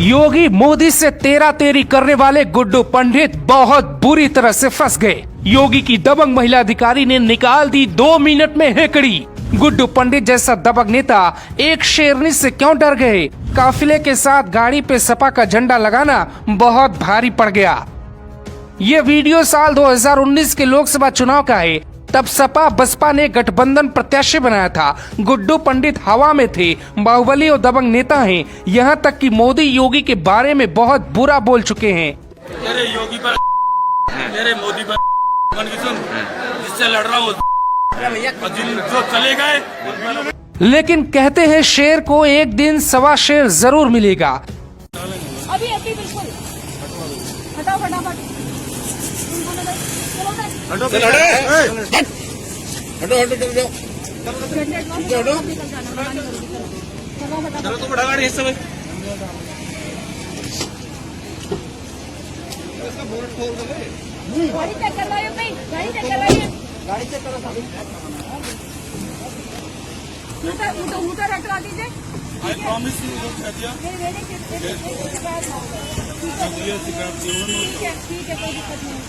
योगी मोदी से तेरा तेरी करने वाले गुड्डू पंडित बहुत बुरी तरह से फंस गए। योगी की दबंग महिला अधिकारी ने निकाल दी 2 मिनट में हेकड़ी। गुड्डू पंडित जैसा दबंग नेता एक शेरनी से क्यों डर गए? काफिले के साथ गाड़ी पे सपा का झंडा लगाना बहुत भारी पड़ गया। ये वीडियो साल 2019 के लोकसभा चुनाव का है। तब सपा बसपा ने गठबंधन प्रत्याशी बनाया था। गुड्डू पंडित हवा में थे, बाहुबली और दबंग नेता हैं। यहाँ तक कि मोदी योगी के बारे में बहुत बुरा बोल चुके हैं। मेरे योगी पर मेरे मोदी पर जिससे लड़ रहा हूँ जो चले गए। लेकिन कहते हैं शेर को एक दिन सवा शेर जरूर मिलेगा। अभी बिल्कुल हटाओ फटाफट। हटो चलो तो बढ़ा गाड़ी हिस्से में गाड़ी चेक करवाइए भाई, गाड़ी चेक करवाइए, गाड़ी चेक करो। ऊपर हटवा दीजिए। आई प्रॉमिस यू ठीक है, कोई दिक्कत नहीं।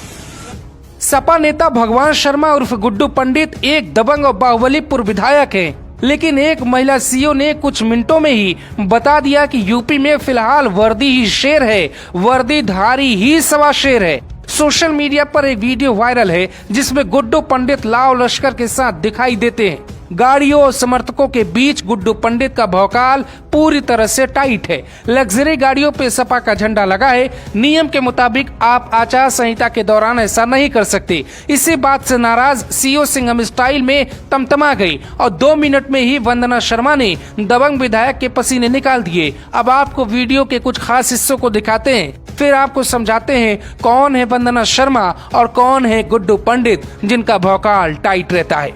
सपा नेता भगवान शर्मा उर्फ गुड्डू पंडित एक दबंग और बाहुबली पूर्व विधायक हैं। लेकिन एक महिला सीओ ने कुछ मिनटों में ही बता दिया कि यूपी में फिलहाल वर्दी ही शेर है, वर्दीधारी ही सवा शेर है। सोशल मीडिया पर एक वीडियो वायरल है जिसमें गुड्डू पंडित लाव लश्कर के साथ दिखाई देते हैं। गाड़ियों और समर्थकों के बीच गुड्डू पंडित का भौकाल पूरी तरह से टाइट है। लग्जरी गाड़ियों पे सपा का झंडा लगा है। नियम के मुताबिक आप आचार संहिता के दौरान ऐसा नहीं कर सकते। इसी बात से नाराज सीओ सिंघम स्टाइल में तमतमा गई और 2 मिनट में ही वंदना शर्मा ने दबंग विधायक के पसीने निकाल दिए। अब आपको वीडियो के कुछ खास हिस्सों को दिखाते हैं, फिर आपको समझाते हैं कौन है वंदना शर्मा और कौन है गुड्डू पंडित जिनका भौकाल टाइट रहता है।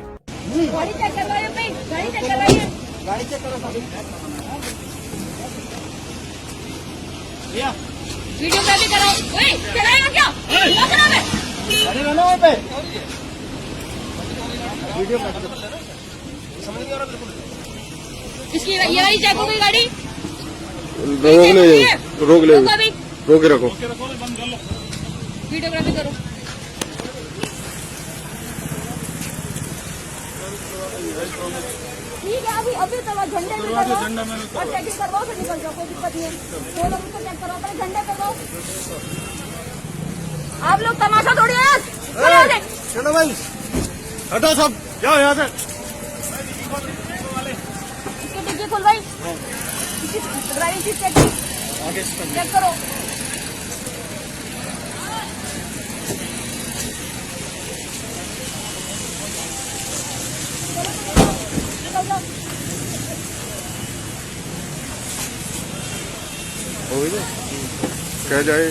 गाड़ी चेक करवाइए भाई, गाड़ी चेक करवाइए, गाड़ी चेक करो। वीडियो पे भी कराओ। ओए चलाएगा क्या? वीडियो करा मैं। अरे रहना वहीं पे। वीडियो पे समझ नहीं आ रहा बिल्कुल। इसकी ये वाली चेक हो गई गाड़ी। रोक के रखो। वीडियोग्राफी करो। ठीक है, अभी तो झंडे में करवाओ और चेकिंग करवाओ, फिर निकल जाओ, कोई दिक्कत नहीं है। 2 लोग उसको चेक करो, पहले झंडे करवाओ। आप लोग तमाशा थोड़ी है। चलो भाई हटो सब, जाओ यहाँ से। डिग्गी खुलवाई, ड्राइविंग सीट चेक करो। क्या जाए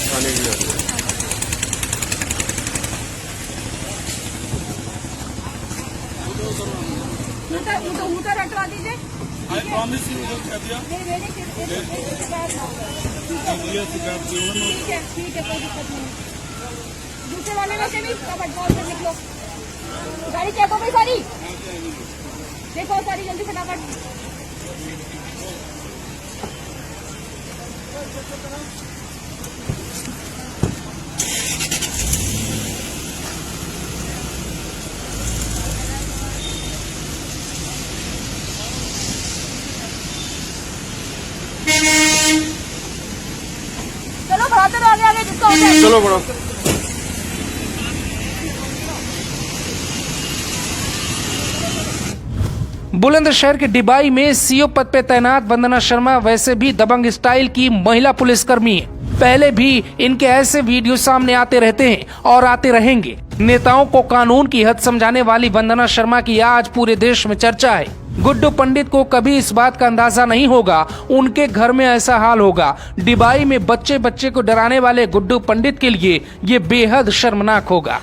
खाने के लिए ऊपर हटवा दीजिए। आई प्रॉमिस यू ठीक है, कोई दिक्कत नहीं। दूसरे वाले में से भी फटाफट से निकलो। गाड़ी चेक हो गई सारी, देखो सारी जल्दी फटाफट। चलो बढ़ाते रहो, आगे जिसका होता है। चलो बढ़ो। बुलंदशहर के डिबाई में सीओ पद पे तैनात वंदना शर्मा वैसे भी दबंग स्टाइल की महिला पुलिसकर्मी है। पहले भी इनके ऐसे वीडियो सामने आते रहते हैं और आते रहेंगे। नेताओं को कानून की हद समझाने वाली वंदना शर्मा की आज पूरे देश में चर्चा है। गुड्डू पंडित को कभी इस बात का अंदाजा नहीं होगा उनके घर में ऐसा हाल होगा। डिबाई में बच्चे बच्चे को डराने वाले गुड्डू पंडित के लिए ये बेहद शर्मनाक होगा।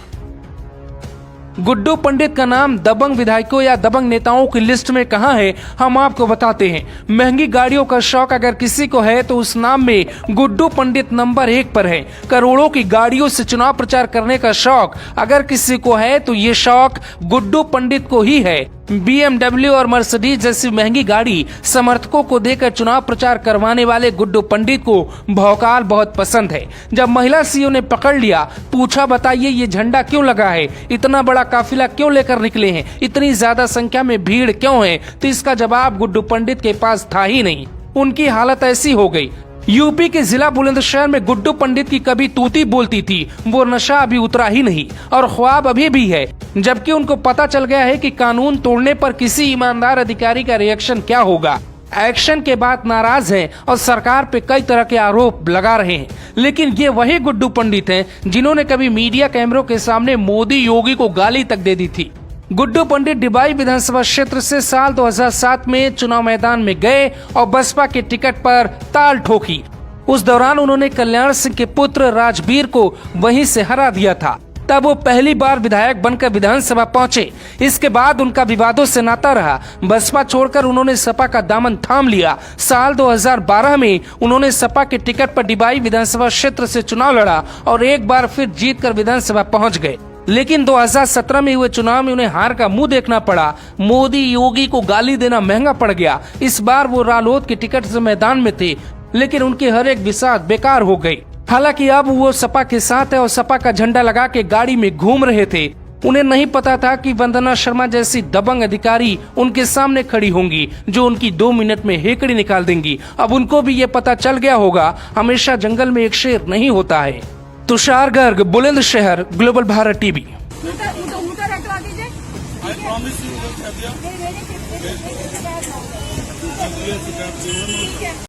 गुड्डू पंडित का नाम दबंग विधायकों या दबंग नेताओं की लिस्ट में कहाँ है, हम आपको बताते हैं। महंगी गाड़ियों का शौक अगर किसी को है तो उस नाम में गुड्डू पंडित नंबर 1 पर है। करोड़ों की गाड़ियों से चुनाव प्रचार करने का शौक अगर किसी को है तो ये शौक गुड्डू पंडित को ही है। BMW और मर्सिडीज जैसी महंगी गाड़ी समर्थकों को देकर चुनाव प्रचार करवाने वाले गुड्डू पंडित को भौकाल बहुत पसंद है। जब महिला सीओ ने पकड़ लिया, पूछा बताइए ये झंडा क्यों लगा है, इतना बड़ा काफिला क्यों लेकर निकले हैं, इतनी ज्यादा संख्या में भीड़ क्यों है, तो इसका जवाब गुड्डू पंडित के पास था ही नहीं। उनकी हालत ऐसी हो गई। यूपी के जिला बुलंदशहर में गुड्डू पंडित की कभी तूती बोलती थी, वो नशा अभी उतरा ही नहीं और ख्वाब अभी भी है। जबकि उनको पता चल गया है कि कानून तोड़ने पर किसी ईमानदार अधिकारी का रिएक्शन क्या होगा। एक्शन के बाद नाराज हैं और सरकार पे कई तरह के आरोप लगा रहे हैं। लेकिन ये वही गुड्डू पंडित हैं जिन्होंने कभी मीडिया कैमरों के सामने मोदी योगी को गाली तक दे दी थी। गुड्डू पंडित डिबाई विधानसभा क्षेत्र से साल 2007 में चुनाव मैदान में गए और बसपा के टिकट पर ताल ठोकी। उस दौरान उन्होंने कल्याण सिंह के पुत्र राजवीर को वहीं से हरा दिया था। तब वो पहली बार विधायक बनकर विधानसभा पहुंचे। इसके बाद उनका विवादों से नाता रहा। बसपा छोड़कर उन्होंने सपा का दामन थाम लिया। साल 2012 में उन्होंने सपा के टिकट पर डिबाई विधानसभा क्षेत्र से चुनाव लड़ा और एक बार फिर जीतकर विधानसभा पहुंच गए। लेकिन 2017 में हुए चुनाव में उन्हें हार का मुंह देखना पड़ा। मोदी योगी को गाली देना महंगा पड़ गया। इस बार वो रालोद के टिकट से मैदान में थे, लेकिन उनकी हर एक विसात बेकार हो गई। हालांकि अब वो सपा के साथ है और सपा का झंडा लगा के गाड़ी में घूम रहे थे। उन्हें नहीं पता था कि वंदना शर्मा जैसी दबंग अधिकारी उनके सामने खड़ी होंगी, जो उनकी 2 मिनट में हेकड़ी निकाल देंगी। अब उनको भी ये पता चल गया होगा, हमेशा जंगल में एक शेर नहीं होता है। Tushar Garg, Bulandshahr, global Bharat TV. I promise you will have